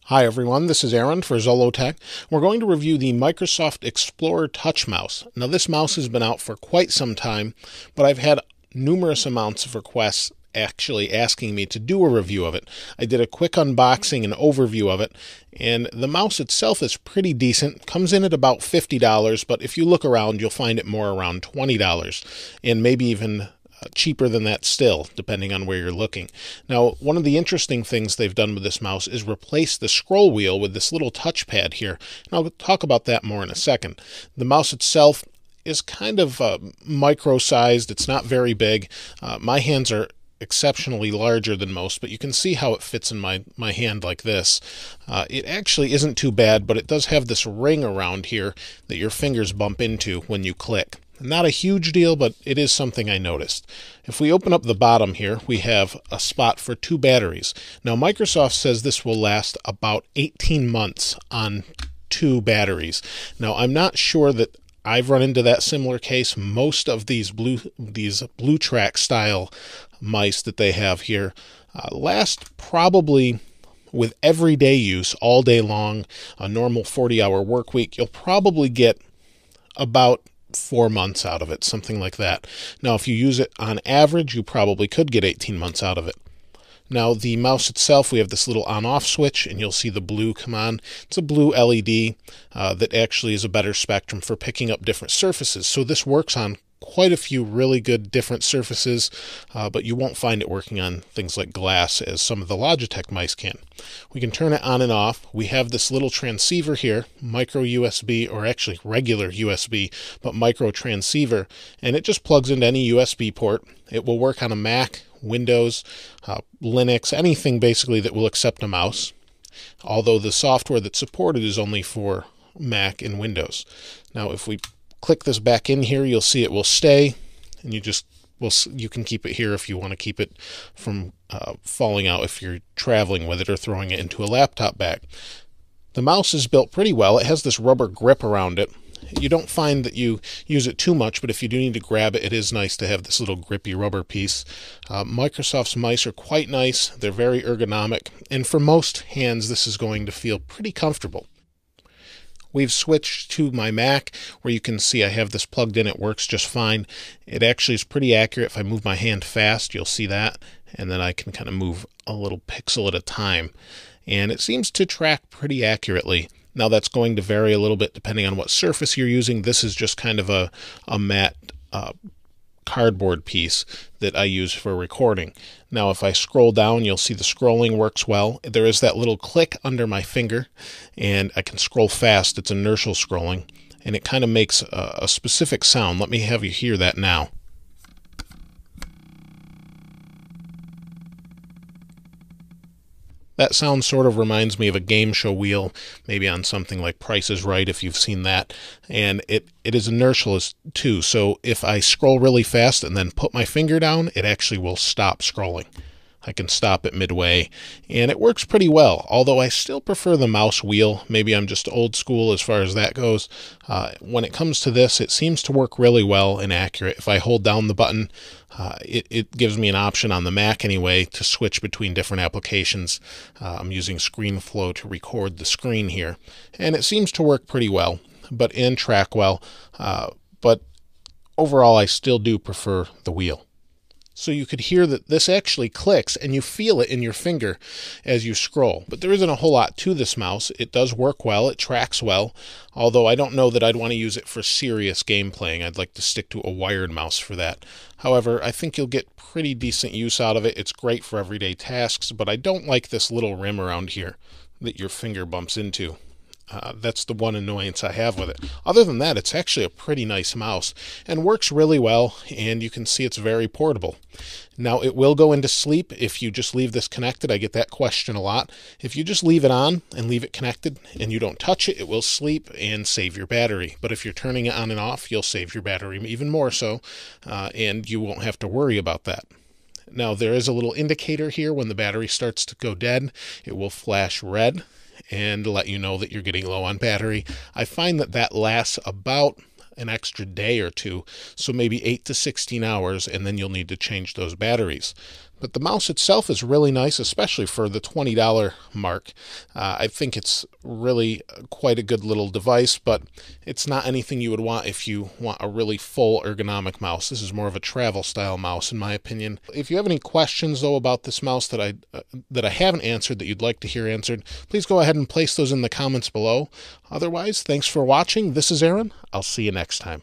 Hi everyone, this is Aaron for Zollotech. We're going to review the Microsoft Explorer Touch Mouse. Now this mouse has been out for quite some time, but I've had numerous amounts of requests actually asking me to do a review of it. I did a quick unboxing and overview of it, and the mouse itself is pretty decent. Comes in at about $50, but if you look around, you'll find it more around $20, and maybe even cheaper than that still, depending on where you're looking. Now, one of the interesting things they've done with this mouse is replace the scroll wheel with this little touchpad here, and I'll talk about that more in a second. The mouse itself is kind of micro-sized. It's not very big. My hands are exceptionally larger than most, but you can see how it fits in my hand like this. It actually isn't too bad, but it does have this ring around here that your fingers bump into when you click. Not a huge deal, but it is something I noticed. If we open up the bottom here, we have a spot for 2 batteries. Now, Microsoft says this will last about 18 months on 2 batteries. Now, I'm not sure that I've run into that similar case. Most of these Blue Track style mice that they have here last probably, with everyday use all day long, a normal 40-hour work week, you'll probably get about 4 months out of it, something like that. Now, if you use it on average, you probably could get 18 months out of it. Now, the mouse itself, we have this little on-off switch, and you'll see the blue come on. It's a blue LED that actually is a better spectrum for picking up different surfaces. So this works on quite a few really good different surfaces, but you won't find it working on things like glass as some of the Logitech mice can. We can turn it on and off. We have this little transceiver here, micro USB, or actually regular USB, but micro transceiver, and it just plugs into any USB port. It will work on a Mac, Windows, Linux, anything basically that will accept a mouse, although the software that's supported is only for Mac and Windows. Now, if we click this back in here, you'll see it will stay, and you can keep it here if you want to keep it from falling out if you're traveling with it or throwing it into a laptop bag. The mouse is built pretty well. It has this rubber grip around it. You don't find that you use it too much, but if you do need to grab it, it is nice to have this little grippy rubber piece. Microsoft's mice are quite nice. They're very ergonomic, and for most hands, this is going to feel pretty comfortable. We've switched to my Mac, where you can see I have this plugged in. It works just fine. It actually is pretty accurate. If I move my hand fast, you'll see that, and then I can kind of move a little pixel at a time. And it seems to track pretty accurately. Now, that's going to vary a little bit depending on what surface you're using. This is just kind of a matte cardboard piece that I use for recording. Now, if I scroll down, you'll see the scrolling works well. There is that little click under my finger, and I can scroll fast. It's inertial scrolling, and it kind of makes a specific sound. Let me have you hear that now. That sound sort of reminds me of a game show wheel, maybe on something like Price is Right, if you've seen that. And it is inertial too, so if I scroll really fast and then put my finger down, it actually will stop scrolling. I can stop it midway, and it works pretty well, although I still prefer the mouse wheel. Maybe I'm just old school as far as that goes. When it comes to this, it seems to work really well and accurate. If I hold down the button, it gives me an option on the Mac anyway to switch between different applications. I'm using ScreenFlow to record the screen here, and it seems to work pretty well, and track well. But overall, I still do prefer the wheel. So you could hear that this actually clicks, and you feel it in your finger as you scroll. But there isn't a whole lot to this mouse. It does work well. It tracks well, although I don't know that I'd want to use it for serious game playing. I'd like to stick to a wired mouse for that. However, I think you'll get pretty decent use out of it. It's great for everyday tasks, but I don't like this little rim around here that your finger bumps into. That's the one annoyance I have with it. Other than that, it's actually a pretty nice mouse and works really well, and you can see it's very portable. Now, it will go into sleep if you just leave this connected. I get that question a lot. If you just leave it on and leave it connected and you don't touch it, it will sleep and save your battery. But if you're turning it on and off, you'll save your battery even more so, and you won't have to worry about that. Now, there is a little indicator here. When the battery starts to go dead, it will flash red and let you know that you're getting low on battery. I find that lasts about an extra day or two, so maybe 8 to 16 hours, and then you'll need to change those batteries. But the mouse itself is really nice, especially for the $20 mark. I think it's really quite a good little device, but it's not anything you would want if you want a really full ergonomic mouse. This is more of a travel style mouse, in my opinion. If you have any questions, though, about this mouse that I haven't answered that you'd like to hear answered, please go ahead and place those in the comments below. Otherwise, thanks for watching. This is Aaron. I'll see you next time.